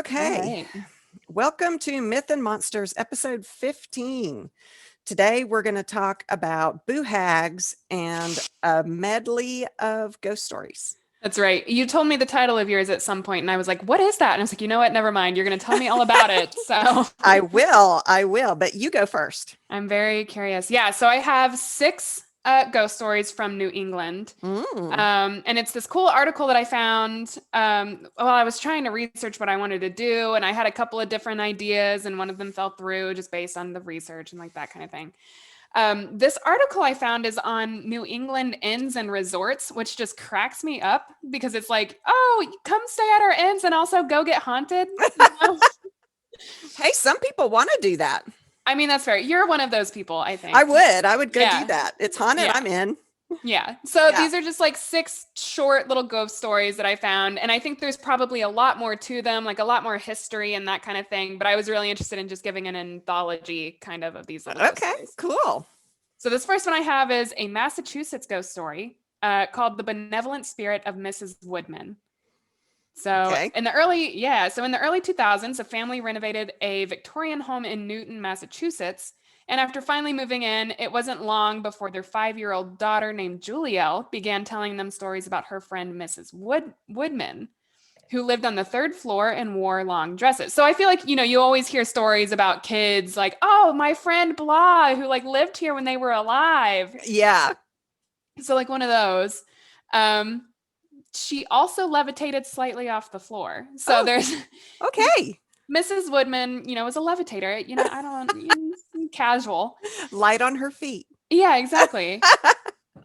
All Okay, right. welcome to Myth and Monsters, episode 15. Today we're going to talk about Boo Hags and a medley of ghost stories. That's right. You told me the title of yours at some point, and I was like, what is that? And I was like, you know what? Never mind. You're going to tell me all about it. So I will, but you go first. I'm very curious. Yeah. So I have six ghost stories from New England. Mm, And it's this cool article that I found while I was trying to research what I wanted to do. And I had a couple of different ideas, and one of them fell through just based on the research and like that kind of thing. This article I found is on New England inns and resorts, which just cracks me up because it's like, oh, come stay at our inns and also go get haunted. You know? hey, some people want to do that. I mean, that's fair. You're one of those people, I I think. would. I would go do Yeah. that. It's haunted. Yeah. I'm in. Yeah. So Yeah. these are just like six short little ghost stories that I found. And I think there's probably a lot more to them, like a lot more history and that kind of thing. But I was really interested in just giving an anthology kind of these little ghost Okay, stories. cool. So this first one I have is a Massachusetts ghost story called The Benevolent Spirit of Mrs. Woodman. So Okay. in the early 2000s, a family renovated a Victorian home in Newton, Massachusetts. And after finally moving in, it wasn't long before their 5-year-old daughter named Julielle began telling them stories about her friend Mrs. Woodman, who lived on the third floor and wore long dresses. So I feel like, you always hear stories about kids like, oh, my friend blah, who like lived here when they were alive. Yeah. So like one of those. Um, she also levitated slightly off the floor. So Oh, there's okay. Mrs. Woodman, was a levitator. I don't casual. Light on her feet. Yeah, exactly.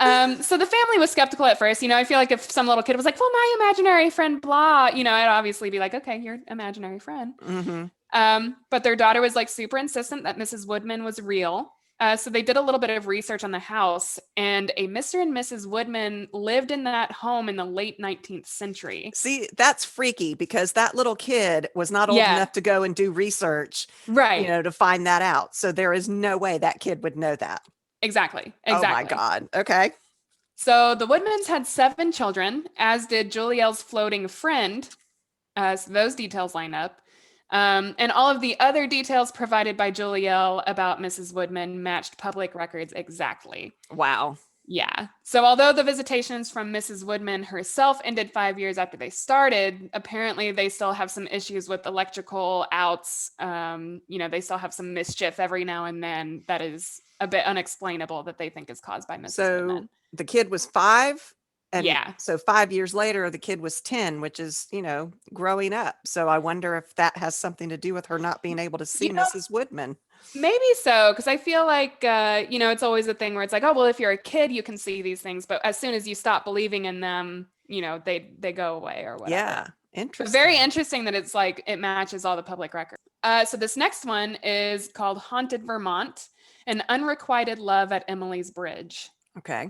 So the family was skeptical at first. I feel like if some little kid was like, well, my imaginary friend, blah, I'd obviously be like, okay, your imaginary friend. Mm-hmm. But their daughter was like super insistent that Mrs. Woodman was real. So they did a little bit of research on the house, and a Mr. and Mrs. Woodman lived in that home in the late 19th century. See, that's freaky because that little kid was not old Yeah, enough to go and do research, right. to find that out. So there is no way that kid would know that. Exactly. Oh my Exactly. God. Okay. So the Woodmans had 7 children, as did Julielle's floating friend. So those details line up. And all of the other details provided by Julielle about Mrs. Woodman matched public records exactly. Wow. Yeah. So although the visitations from Mrs. Woodman herself ended 5 years after they started, apparently they still have some issues with electrical outs. They still have some mischief every now and then that is a bit unexplainable that they think is caused by Mrs. So Woodman. the kid was 5. And Yeah. so 5 years later, the kid was 10, which is, growing up. So I wonder if that has something to do with her not being able to see You know, Mrs. Woodman. maybe so, because I feel like, it's always a thing where it's like, oh, well, if you're a kid, you can see these things. But as soon as you stop believing in them, they go away or whatever. Yeah. But very Interesting. interesting that it's like it matches all the public records. So this next one is called Haunted Vermont, an unrequited love at Emily's Bridge. Okay.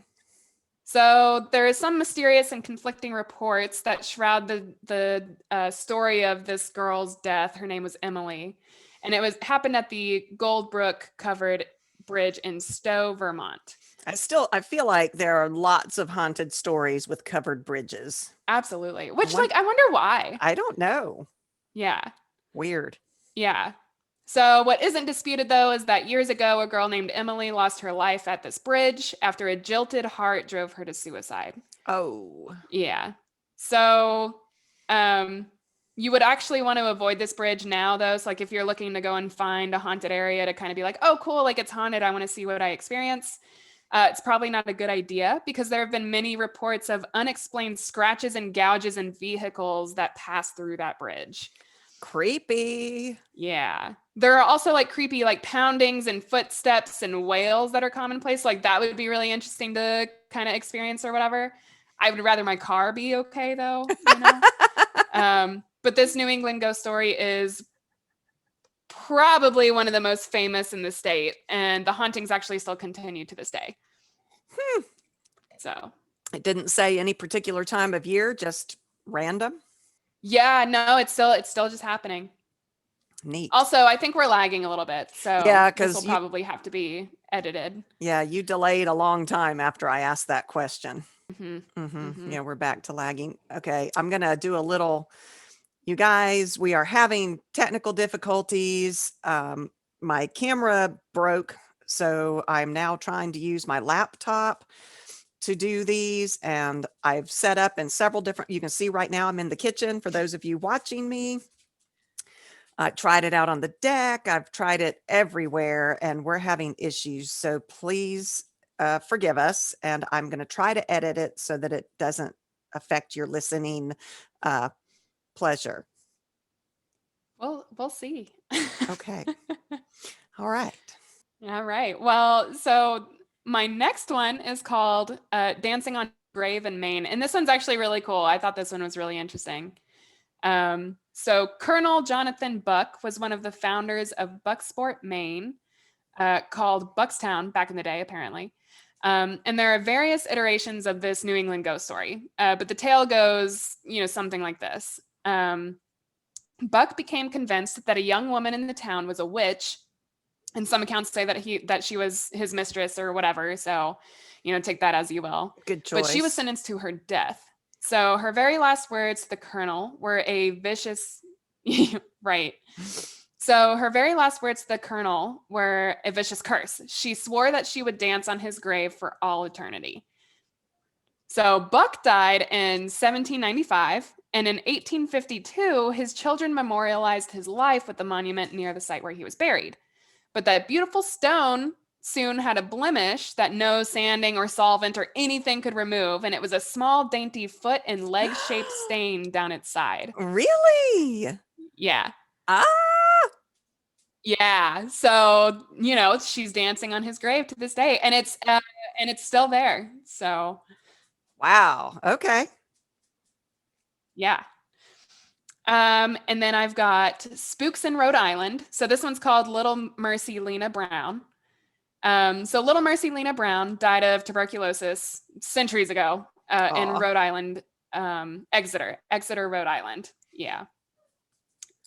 So there is some mysterious and conflicting reports that shroud the story of this girl's death. Her name was Emily, and it happened at the Goldbrook covered bridge in Stowe, Vermont. I feel like there are lots of haunted stories with covered bridges. Absolutely. Which, I wonder why. I don't know. Yeah. Weird. Yeah. So what isn't disputed, though, is that years ago, a girl named Emily lost her life at this bridge after a jilted heart drove her to suicide. Oh. Yeah. So you would actually want to avoid this bridge now, though. So like if you're looking to go and find a haunted area to kind of be like, oh, cool, like it's haunted, I want to see what I experience. It's probably not a good idea because there have been many reports of unexplained scratches and gouges in vehicles that pass through that bridge. Creepy. Yeah. There are also like creepy like poundings and footsteps and wails that are commonplace. Like that would be really interesting to kind of experience or whatever. I would rather my car be okay though, But this New England ghost story is probably one of the most famous in the state, and the hauntings actually still continue to this day. So It didn't say any particular time of year, just random. yeah, no, it's still just happening. Neat. Also, I think we're lagging a little bit, so Yeah, this will because probably have to be edited. you delayed a long time after I asked that question. Mm-hmm. Mm-hmm. Mm-hmm. Yeah, we're back to lagging. Okay, I'm gonna do a little You guys, we are having technical difficulties. My camera broke, so I'm now trying to use my laptop to do these, and I've set up in several different, you can see right now I'm in the kitchen for those of you watching me. I tried it out on the deck. I've tried it everywhere, and we're having issues. So please forgive us. And I'm going to try to edit it so that it doesn't affect your listening uh, pleasure. We'll see. Okay. All right. All right. Well, so my next one is called Dancing on Grave in Maine. And this one's actually really cool. I thought this one was really interesting. So Colonel Jonathan Buck was one of the founders of Bucksport, Maine, called Buckstown back in the day, apparently. And there are various iterations of this New England ghost story, but the tale goes, something like this. Buck became convinced that a young woman in the town was a witch, and some accounts say that she was his mistress or whatever. So, take that as you will. Good But she was choice. sentenced to her death. So her very last words to the colonel were a vicious, right. So her very last words to the colonel were a vicious curse. She swore that she would dance on his grave for all eternity. So Buck died in 1795, and in 1852, his children memorialized his life with the monument near the site where he was buried. But that beautiful stone soon had a blemish that no sanding or solvent or anything could remove, and it was a small, dainty foot and leg-shaped stain down its side. Really? Yeah. Ah, Yeah. So, she's dancing on his grave to this day, and it's still there. So, wow. Okay. yeah. And then I've got Spooks in Rhode Island. So this one's called Little Mercy Lena Brown. So Little Mercy Lena Brown died of tuberculosis centuries ago in Aw. Rhode Island, Exeter, Rhode Island. Yeah.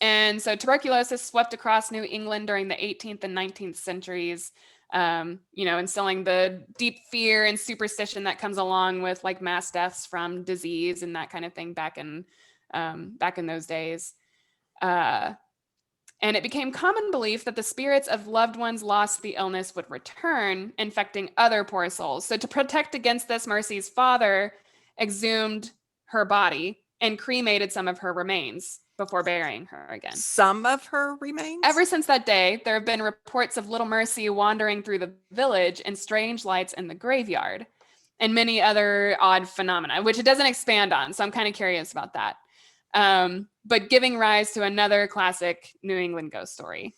And so tuberculosis swept across New England during the 18th and 19th centuries, instilling the deep fear and superstition that comes along with like mass deaths from disease and that kind of thing back in those days. And it became common belief that the spirits of loved ones lost to the illness would return, infecting other poor souls. So to protect against this, Mercy's father exhumed her body and cremated some of her remains before burying her again. Some of her remains? Ever since that day, there have been reports of Little Mercy wandering through the village and strange lights in the graveyard and many other odd phenomena, which it doesn't expand on. So I'm kind of curious about that. But giving rise to another classic New England ghost story.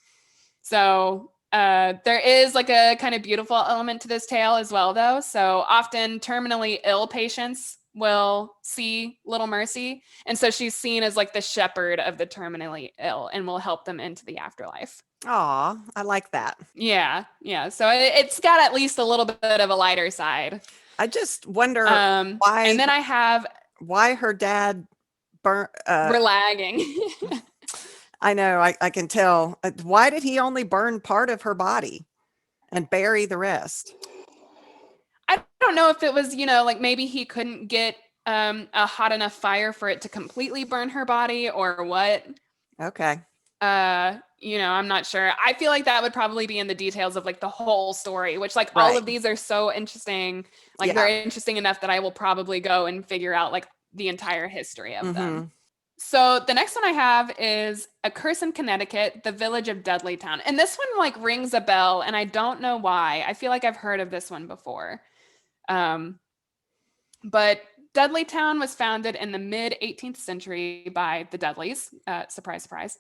So there is like a kind of beautiful element to this tale as well, though. So often terminally ill patients will see Little Mercy. And so she's seen as like the shepherd of the terminally ill and will help them into the afterlife. Aw, I like that. Yeah. Yeah. So it's got at least a little bit of a lighter side. I just wonder why. And then I have why her dad burn. We're lagging. I know. I can tell. Why did he only burn part of her body and bury the rest? I don't know if it was, like maybe he couldn't get a hot enough fire for it to completely burn her body or what. Okay. I'm not sure. I feel like that would probably be in the details of like the whole story, which like all of these are so interesting. Like they're interesting enough that I will probably go and figure out like the entire history of them. So the next one I have is A Curse in Connecticut, the village of Dudleytown. And this one like rings a bell and I don't know why. I feel like I've heard of this one before. But Dudleytown was founded in the mid 18th century by the Dudleys. Surprise, surprise.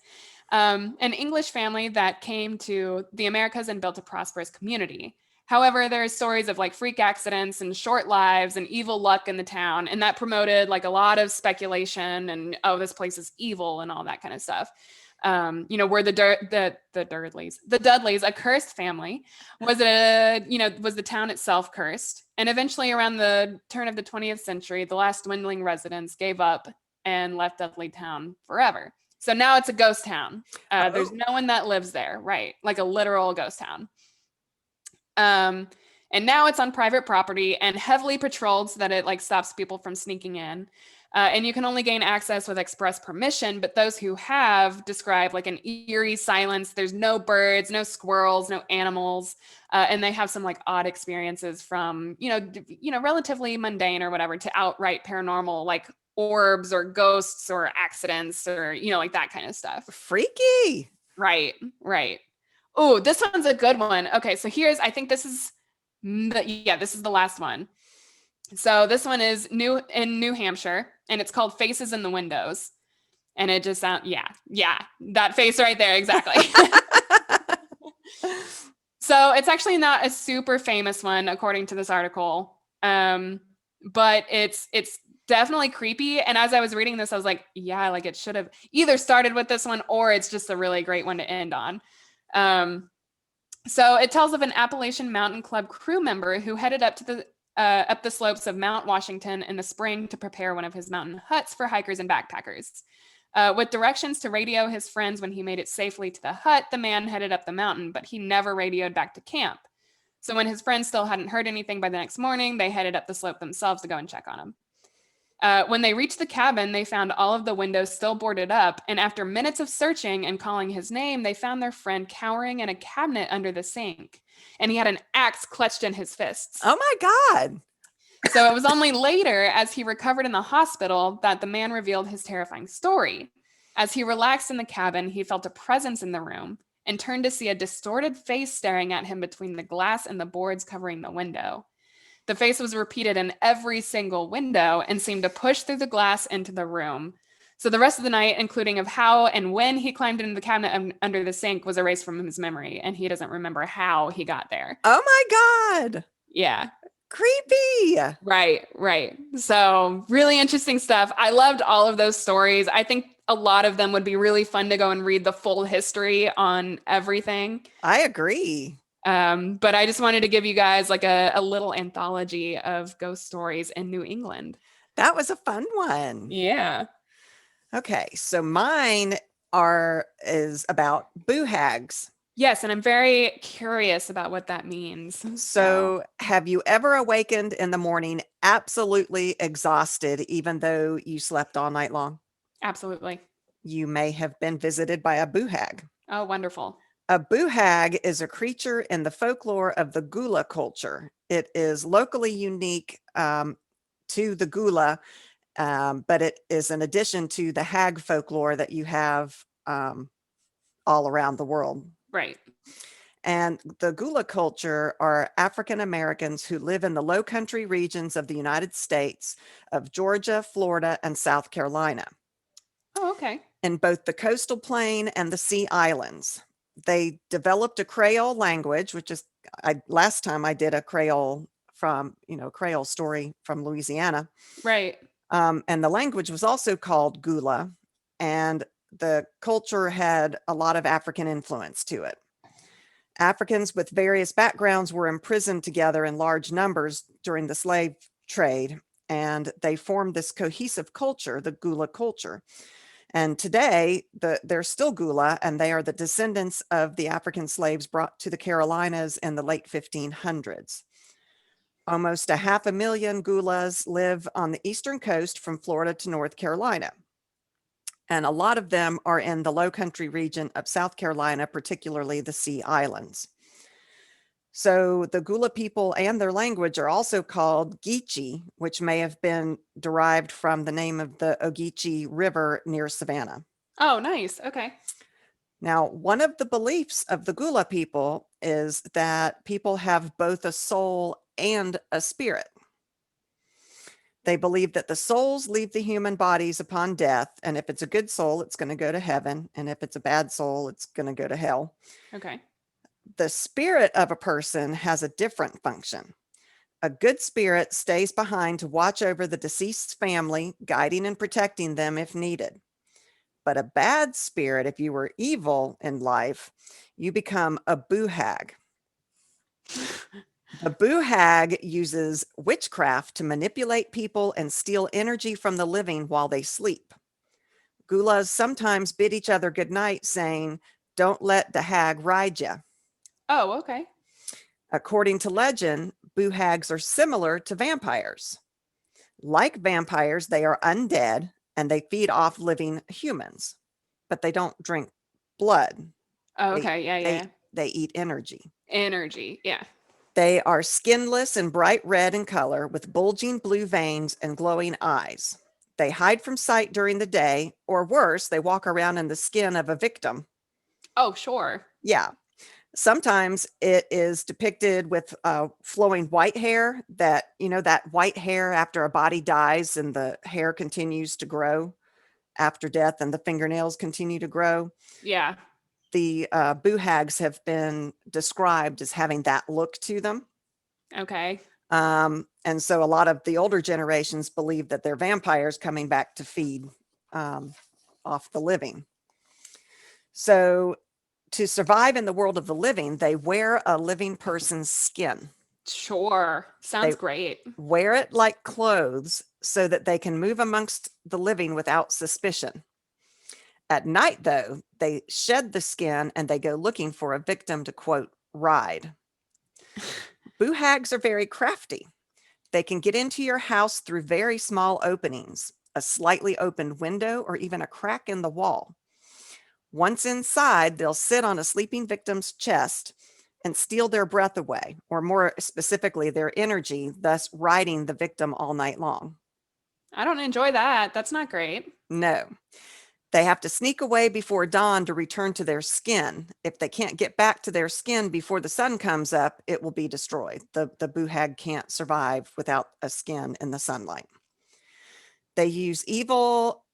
An English family that came to the Americas and built a prosperous community. However, there are stories of like freak accidents and short lives and evil luck in the town, and that promoted like a lot of speculation and this place is evil and all that kind of stuff. Were the Dudleys a cursed family? Was the town itself cursed? And eventually, around the turn of the 20th century, the last dwindling residents gave up and left Dudleytown forever. So now it's a ghost town. There's no one that lives there, right? Like a literal ghost town. And now it's on private property and heavily patrolled so that it like stops people from sneaking in. And you can only gain access with express permission, but those who have describe like an eerie silence. There's no birds, no squirrels, no animals, and they have some like odd experiences from relatively mundane or whatever to outright paranormal, like orbs or ghosts or accidents or like that kind of stuff. Freaky. Right, right. Oh, this one's a good one. Okay, so I think this is this is the last one. So this one is in New Hampshire, and it's called Faces in the Windows. And it just sounds, yeah, that face right there, exactly. So it's actually not a super famous one, according to this article, but it's definitely creepy. And as I was reading this, I was like, yeah, like it should have either started with this one, or it's just a really great one to end on. So it tells of an Appalachian Mountain Club crew member who headed up the slopes of Mount Washington in the spring to prepare one of his mountain huts for hikers and backpackers. With directions to radio his friends when he made it safely to the hut, the man headed up the mountain, but he never radioed back to camp. So when his friends still hadn't heard anything by the next morning, they headed up the slope themselves to go and check on him. When they reached the cabin, they found all of the windows still boarded up, and after minutes of searching and calling his name, they found their friend cowering in a cabinet under the sink, and he had an axe clutched in his fists. Oh my God. So it was only later, as he recovered in the hospital, that the man revealed his terrifying story. As he relaxed in the cabin, he felt a presence in the room and turned to see a distorted face staring at him between the glass and the boards covering the window. The face was repeated in every single window and seemed to push through the glass into the room. So the rest of the night, including of how and when he climbed into the cabinet under the sink, was erased from his memory, and he doesn't remember how he got there. Oh my God. Yeah. Creepy. Right. So really interesting stuff. I loved all of those stories. I think a lot of them would be really fun to go and read the full history on everything. I agree. But I just wanted to give you guys like a little anthology of ghost stories in New England. That was a fun one. Yeah. Okay, so mine is about Boo Hags. Yes, and I'm very curious about what that means. So, have you ever awakened in the morning absolutely exhausted, even though you slept all night long? Absolutely. You may have been visited by a Boo Hag. Oh, wonderful. A Boo Hag is a creature in the folklore of the Gullah culture. It is locally unique to the Gullah, but it is an addition to the hag folklore that you have all around the world. Right. And the Gullah culture are African Americans who live in the low country regions of the United States of Georgia, Florida, and South Carolina. Oh, okay. In both the coastal plain and the Sea Islands. They developed a Creole language, which is, last time I did a Creole Creole story from Louisiana. Right. And the language was also called Gullah, and the culture had a lot of African influence to it. Africans with various backgrounds were imprisoned together in large numbers during the slave trade, and they formed this cohesive culture, the Gullah culture. And today, they're still Gullah, and they are the descendants of the African slaves brought to the Carolinas in the late 1500s. Almost 500,000 Gullahs live on the eastern coast from Florida to North Carolina. And a lot of them are in the low country region of South Carolina, particularly the Sea Islands. So the Gullah people and their language are also called Geechee, which may have been derived from the name of the Ogeechee River near Savannah. Oh, nice. Okay. Now, one of the beliefs of the Gullah people is that people have both a soul and a spirit. They believe that the souls leave the human bodies upon death, and if it's a good soul, it's going to go to heaven, and if it's a bad soul, it's going to go to hell. Okay. The spirit of a person has a different function. A good spirit stays behind to watch over the deceased's family, guiding and protecting them if needed. But a bad spirit, if you were evil in life, you become a Boo Hag. The Boo Hag uses witchcraft to manipulate people and steal energy from the living while they sleep. Gullahs sometimes bid each other goodnight, saying, "Don't let the hag ride ya." Oh, okay. According to legend, Boo Hags are similar to vampires. Like vampires, they are undead and they feed off living humans, but they don't drink blood. Oh, They okay. Yeah, they yeah. they eat energy. Energy. Yeah. They are skinless and bright red in color with bulging blue veins and glowing eyes. They hide from sight during the day, or worse, they walk around in the skin of a victim. Oh, sure. Yeah. Sometimes it is depicted with flowing white hair that, that white hair after a body dies and the hair continues to grow after death and the fingernails continue to grow. Yeah. The Boo Hags have been described as having that look to them. Okay. And so a lot of the older generations believe that they're vampires coming back to feed off the living. So to survive in the world of the living, they wear a living person's skin. Sure. They Sounds great. wear it like clothes so that they can move amongst the living without suspicion. At night, though, they shed the skin and they go looking for a victim to, quote, ride. Boo Hags are very crafty. They can get into your house through very small openings, a slightly opened window, or even a crack in the wall. Once inside, they'll sit on a sleeping victim's chest and steal their breath away, or more specifically, their energy, thus riding the victim all night long. I don't enjoy that. That's not great. No. They have to sneak away before dawn to return to their skin. If they can't get back to their skin before the sun comes up, it will be destroyed. The Boo Hag can't survive without a skin in the sunlight. They use evil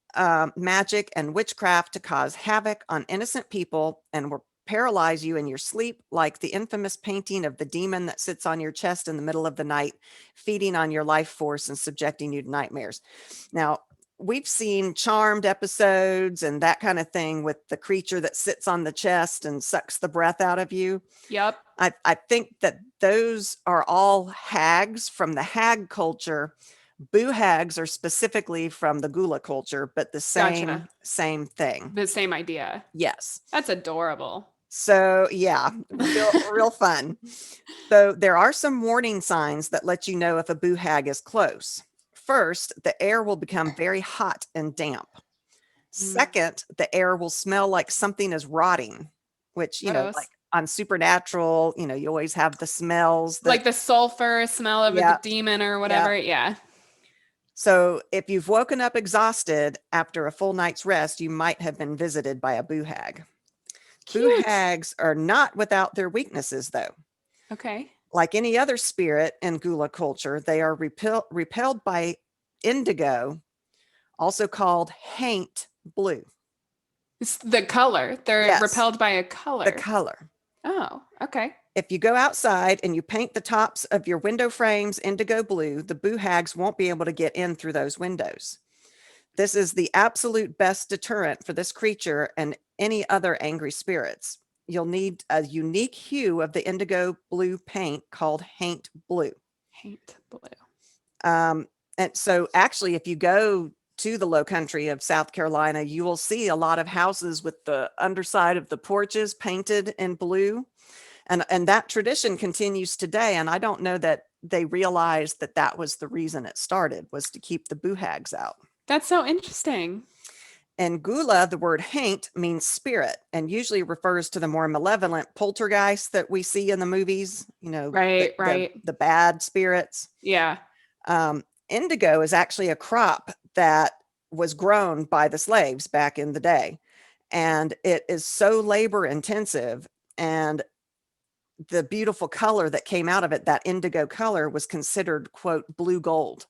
magic and witchcraft to cause havoc on innocent people and will paralyze you in your sleep, like the infamous painting of the demon that sits on your chest in the middle of the night, feeding on your life force and subjecting you to nightmares. Now, we've seen Charmed episodes and that kind of thing with the creature that sits on the chest and sucks the breath out of you. Yep. I think that those are all hags from the hag culture. Boo Hags are specifically from the Gullah culture, but the Gotcha. same thing. The same idea. Yes. That's adorable. So yeah, real fun. So there are some warning signs that let you know if a Boo Hag is close. First, the air will become very hot and damp. Mm. Second, the air will smell like something is rotting, which, like Gross. on Supernatural, you always have the smells that, Like the sulfur smell of the yeah, demon or yeah. whatever. Yeah. So if you've woken up exhausted after a full night's rest, you might have been visited by a Boo Hag. Boo Cute. Hags are not without their weaknesses, though. Okay. Like any other spirit in Gullah culture, they are repelled by indigo, also called haint blue. It's the color. They're Yes, repelled by a the color. color. Oh, okay. If you go outside and you paint the tops of your window frames indigo blue, the Boo Hags won't be able to get in through those windows. This is the absolute best deterrent for this creature and any other angry spirits. You'll need a unique hue of the indigo blue paint called haint blue. Haint blue. And so actually, if you go to the low country of South Carolina, you will see a lot of houses with the underside of the porches painted in blue. And that tradition continues today. And I don't know that they realized that that was the reason it started, was to keep the Boo Hags out. That's so interesting. In Gullah, the word haint means spirit and usually refers to the more malevolent poltergeists that we see in the movies, Right, right. the bad spirits. Yeah. Indigo is actually a crop that was grown by the slaves back in the day. And it is so labor intensive, and the beautiful color that came out of it, that indigo color, was considered, quote, blue gold,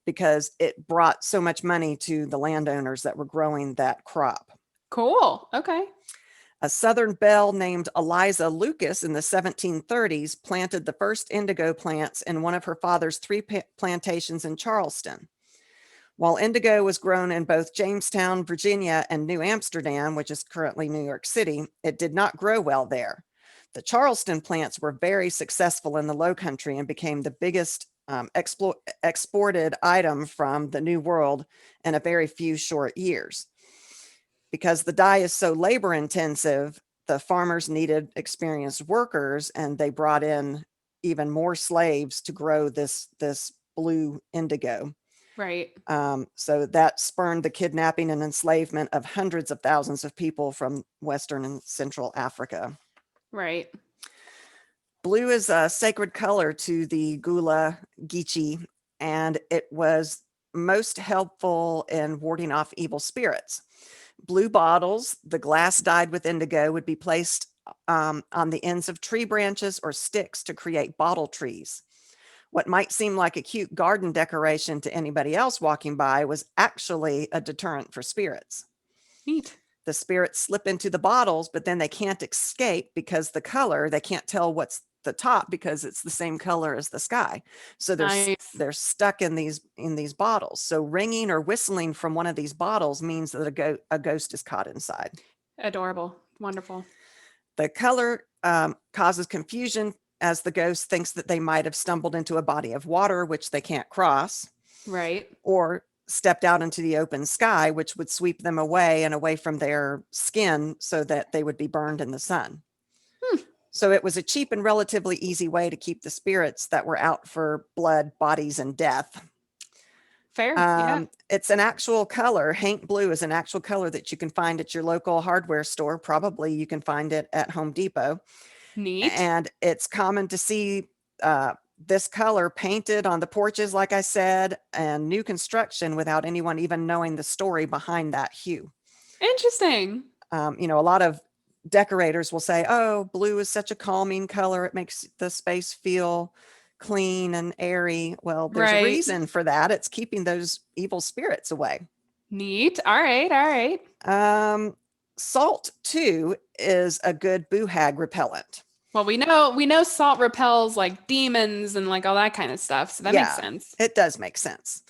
because it brought so much money to the landowners that were growing that crop. Cool. Okay. A Southern belle named Eliza Lucas in the 1730s planted the first indigo plants in one of her father's 3 plantations in Charleston. While indigo was grown in both Jamestown, Virginia, and New Amsterdam, which is currently New York City, it did not grow well there. The Charleston plants were very successful in the Low Country and became the biggest exported item from the New World in a very few short years. Because the dye is so labor intensive, the farmers needed experienced workers, and they brought in even more slaves to grow this blue indigo. Right. So that spurned the kidnapping and enslavement of hundreds of thousands of people from Western and Central Africa. Right. Blue is a sacred color to the Gullah Geechee, and it was most helpful in warding off evil spirits. Blue bottles, the glass dyed with indigo, would be placed on the ends of tree branches or sticks to create bottle trees. What might seem like a cute garden decoration to anybody else walking by was actually a deterrent for spirits. Neat. The spirits slip into the bottles, but then they can't escape because the color, they can't tell what's the top because it's the same color as the sky. So Nice. they're stuck in these bottles. So ringing or whistling from one of these bottles means that a ghost is caught inside. Adorable. Wonderful. The color causes confusion as the ghost thinks that they might have stumbled into a body of water, which they can't cross, Right. or stepped out into the open sky, which would sweep them away and away from their skin so that they would be burned in the sun. Hmm. So it was a cheap and relatively easy way to keep the spirits that were out for blood, bodies, and death. Fair. Yeah. It's an actual color. Hank blue is an actual color that you can find at your local hardware store. Probably you can find it at Home Depot. Neat. And it's common to see this color painted on the porches, like I said, and new construction without anyone even knowing the story behind that hue. Interesting. A lot of decorators will say, oh, blue is such a calming color. It makes the space feel clean and airy. Well, there's a Right. reason for that. It's keeping those evil spirits away. Neat. All right. All right. Salt, too, is a good boo hag repellent. Well, we know salt repels like demons and like all that kind of stuff, so that makes Yeah, sense. it does make sense.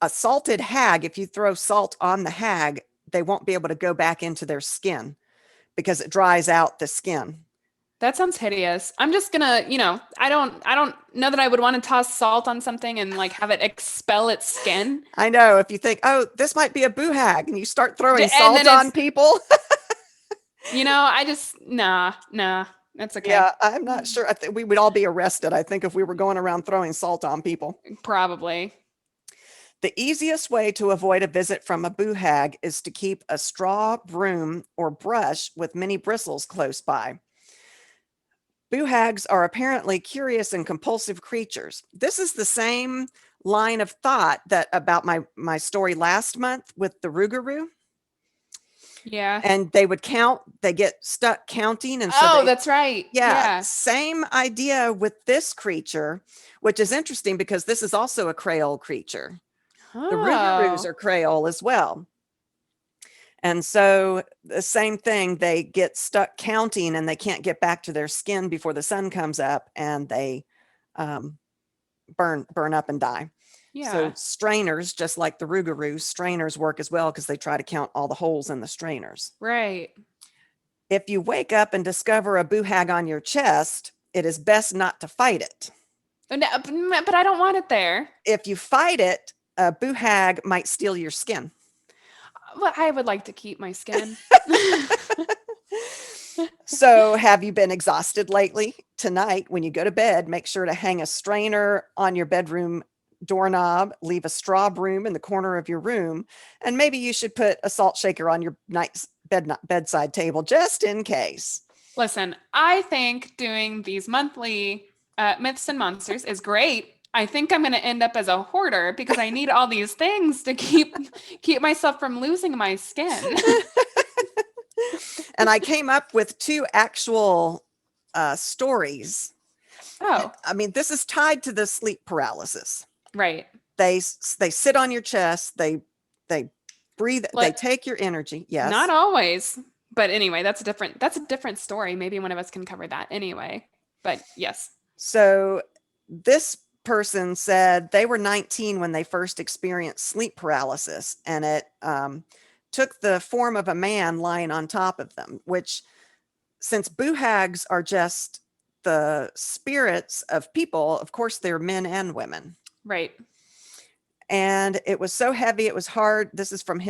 A salted hag, if you throw salt on the hag, they won't be able to go back into their skin because it dries out the skin. That sounds hideous. I'm just gonna, I don't know that I would want to toss salt on something and like have it expel its skin. I know if you think, oh, this might be a boo hag, and you start throwing And salt then on it's, people. I just nah, that's okay. Yeah, I'm not sure. I think we would all be arrested, I think, if we were going around throwing salt on people. Probably. The easiest way to avoid a visit from a boo hag is to keep a straw, broom, or brush with many bristles close by. Boo hags are apparently curious and compulsive creatures. This is the same line of thought that about my story last month with the rougarou. Yeah. And they would count, they get stuck counting. And so Oh, that's right. yeah, Yeah. same idea with this creature, which is interesting because this is also a Creole creature. The rougarous Oh. are Creole as well. And so the same thing, they get stuck counting and they can't get back to their skin before the sun comes up, and they burn up and die. So Yeah. strainers, just like the rougarous, strainers work as well because they try to count all the holes in the strainers. Right. If you wake up and discover a boo hag on your chest, it is best not to fight it. No, but I don't want it there. If you fight it, a boo hag might steal your skin. Well, I would like to keep my skin. So, have you been exhausted lately? Tonight, when you go to bed, make sure to hang a strainer on your bedroom doorknob, leave a straw broom in the corner of your room, and maybe you should put a salt shaker on your bedside table just in case. Listen, I think doing these monthly myths and monsters is great. I think I'm going to end up as a hoarder because I need all these things to keep myself from losing my skin. And I came up with two actual stories. Oh, I mean, this is tied to the sleep paralysis. right. They sit on your chest. They breathe. They take your energy. Yes. Not always. But anyway, that's a different story. Maybe one of us can cover that anyway. But yes. So this person said they were 19 when they first experienced sleep paralysis, and it took the form of a man lying on top of them, which, since boo hags are just the spirits of people, of course they're men and women. Right. And it was so heavy, it was hard. This is from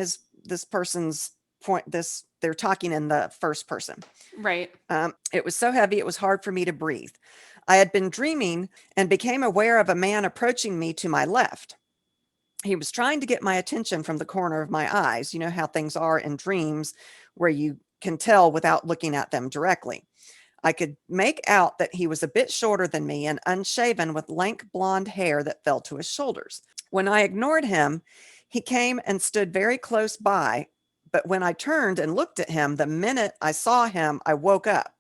this person's point. They're talking in the first person. Right. It was so heavy, it was hard for me to breathe. I had been dreaming and became aware of a man approaching me to my left. He was trying to get my attention from the corner of my eyes. You know how things are in dreams where you can tell without looking at them directly. I could make out that he was a bit shorter than me and unshaven with lank blonde hair that fell to his shoulders. When I ignored him, he came and stood very close by. But when I turned and looked at him, the minute I saw him, I woke up.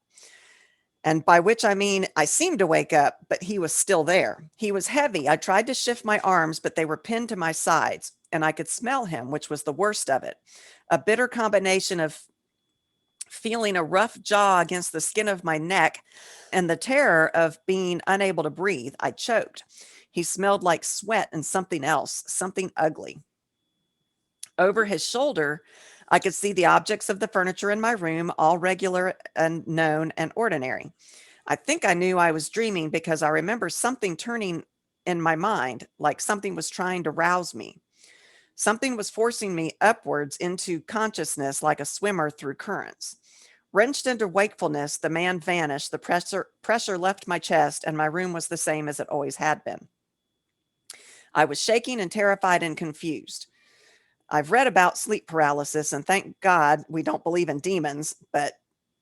And by which I mean I seemed to wake up, but he was still there. He was heavy. I tried to shift my arms, but they were pinned to my sides, and I could smell him, which was the worst of it. A bitter combination of feeling a rough jaw against the skin of my neck and the terror of being unable to breathe. I choked. He smelled like sweat and something else, something ugly. Over his shoulder, I could see the objects of the furniture in my room, all regular and known and ordinary. I think I knew I was dreaming because I remember something turning in my mind, like something was trying to rouse me. Something was forcing me upwards into consciousness like a swimmer through currents. Wrenched into wakefulness, the man vanished. The pressure left my chest, and my room was the same as it always had been. I was shaking and terrified and confused. I've read about sleep paralysis, and thank God we don't believe in demons, but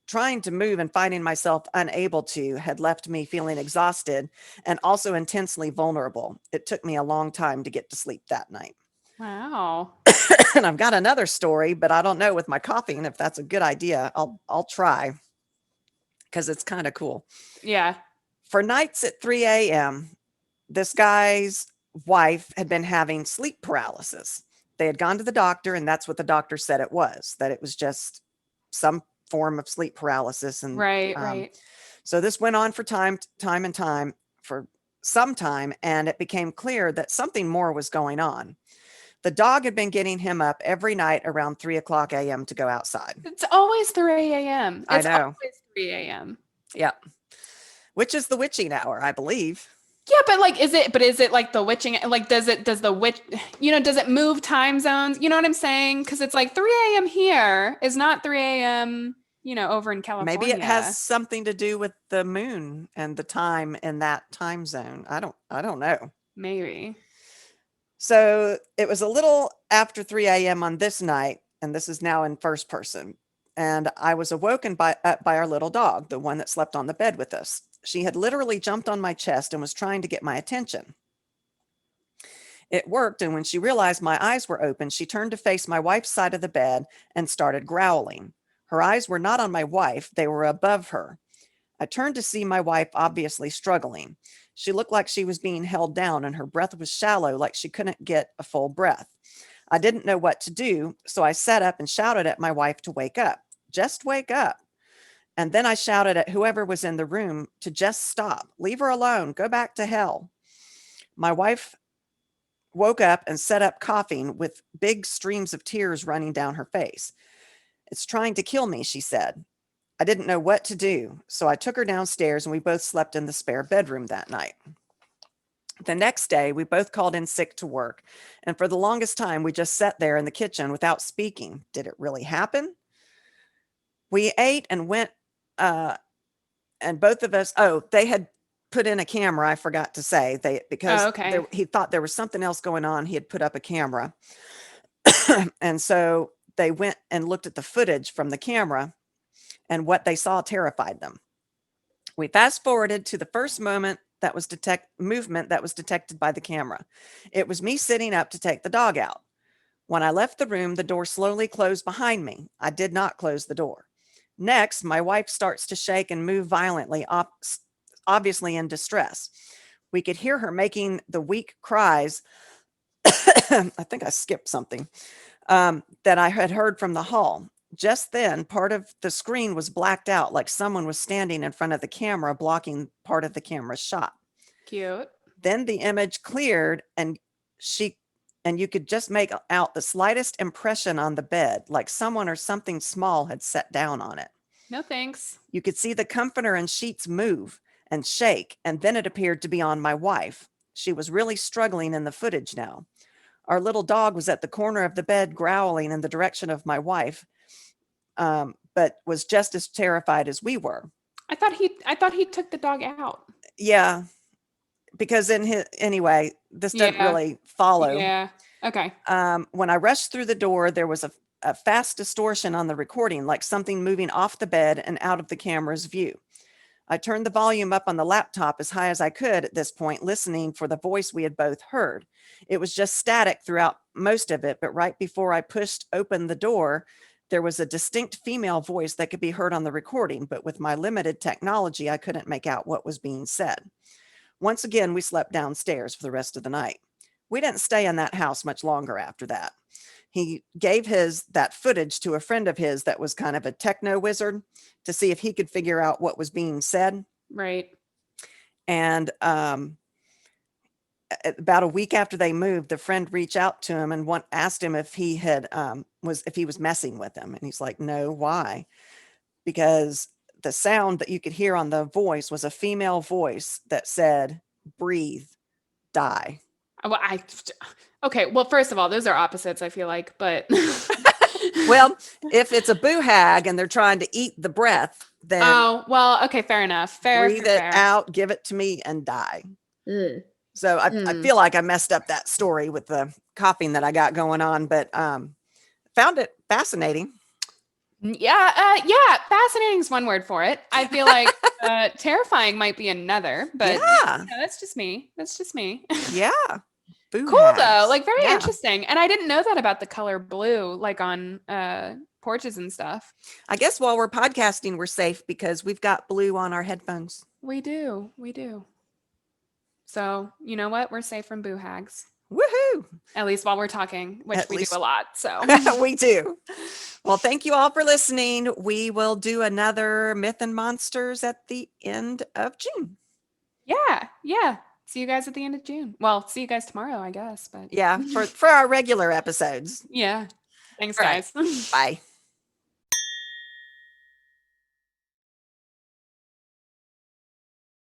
trying to move and finding myself unable to had left me feeling exhausted and also intensely vulnerable. It took me a long time to get to sleep that night. Wow. And I've got another story, but I don't know with my coughing if that's a good idea. I'll try because it's kind of cool. Yeah. For nights at 3 a.m., this guy's wife had been having sleep paralysis. They had gone to the doctor, and that's what the doctor said it was, that it was just some form of sleep paralysis. And Right, right. so this went on for time for some time, and it became clear that something more was going on. The dog had been getting him up every night around 3 o'clock a.m. to go outside. It's always 3 a.m. I It's know. always 3 a.m. Yeah. Which is the witching hour, I believe. Yeah, but like, is it like the witching? Like, does the witch, does it move time zones? You know what I'm saying? Because it's like 3 a.m. here is not 3 a.m., over in Maybe it has California. something to do with the moon and the time in that time zone. I don't know. Maybe. So it was a little after 3 a.m. on this night, and this is now in first person. And I was awoken by our little dog, the one that slept on the bed with us. She had literally jumped on my chest and was trying to get my attention. It worked, and when she realized my eyes were open, she turned to face my wife's side of the bed and started growling. Her eyes were not on my wife, they were above her. I turned to see my wife obviously struggling. She looked like she was being held down, and her breath was shallow, like she couldn't get a full breath. I didn't know what to do, so I sat up and shouted at my wife to wake up. Just wake up. And then I shouted at whoever was in the room to just stop. Leave her alone. Go back to hell. My wife woke up and sat up coughing with big streams of tears running down her face. It's trying to kill me, she said. I didn't know what to do, so I took her downstairs and we both slept in the spare bedroom that night. The next day, we both called in sick to work, and for the longest time, we just sat there in the kitchen without speaking. Did it really happen? We ate and went, and both of us, they had put in a camera, I forgot to say, Oh, because okay. he thought there was something else going on. He had put up a camera. And so they went and looked at the footage from the camera, and what they saw terrified them. We fast forwarded to the first movement that was detected by the camera. It was me sitting up to take the dog out. When I left the room, the door slowly closed behind me. I did not close the door. Next, my wife starts to shake and move violently, obviously in distress. We could hear her making the weak cries. I think I skipped something that I had heard from the hall. Just then, part of the screen was blacked out, like someone was standing in front of the camera, blocking part of the camera's shot. Cute. Then the image cleared, and you could just make out the slightest impression on the bed, like someone or something small had sat down on it. No thanks. You could see the comforter and sheets move and shake, and then it appeared to be on my wife. She was really struggling in the footage now. Our little dog was at the corner of the bed growling in the direction of my wife, but was just as terrified as we were. I thought he took the dog out. Yeah, because in his anyway, this doesn't Yeah. really follow. Yeah. Okay. When I rushed through the door, there was a fast distortion on the recording, like something moving off the bed and out of the camera's view. I turned the volume up on the laptop as high as I could at this point, listening for the voice we had both heard. It was just static throughout most of it, but right before I pushed open the door, there was a distinct female voice that could be heard on the recording, but with my limited technology, I couldn't make out what was being said. Once again, we slept downstairs for the rest of the night. We didn't stay in that house much longer after that. He gave that footage to a friend of his that was kind of a techno wizard to see if he could figure out what was being said. Right. And about a week after they moved, the friend reached out to him and asked him if he had if he was messing with him. And he's like, no, why? Because the sound that you could hear on the voice was a female voice that said, breathe, die. Well, okay. Well, first of all, those are opposites, I feel like, but Well, if it's a boo hag and they're trying to eat the breath, then oh, well, okay, fair enough. breathe it Fair. out, give it to me, and die. Ugh. So I feel like I messed up that story with the coughing that I got going on, but found it fascinating. Yeah, fascinating is one word for it. I feel like terrifying might be another, but Yeah. that's just me. That's just me. Yeah. Boo Cool hags. though, like very Yeah. interesting. And I didn't know that about the color blue, like on porches and stuff. I guess while we're podcasting, we're safe because we've got blue on our headphones. We do. So you know what? We're safe from boo hags. Woohoo! At least while we're talking, which At we least- do a lot. So We do. Well, thank you all for listening. We will do another Myth and Monsters at the end of June. yeah. See you guys at the end of June. Well, see you guys tomorrow, I guess. But Yeah, for our regular episodes. yeah. Thanks, All right. guys. Bye.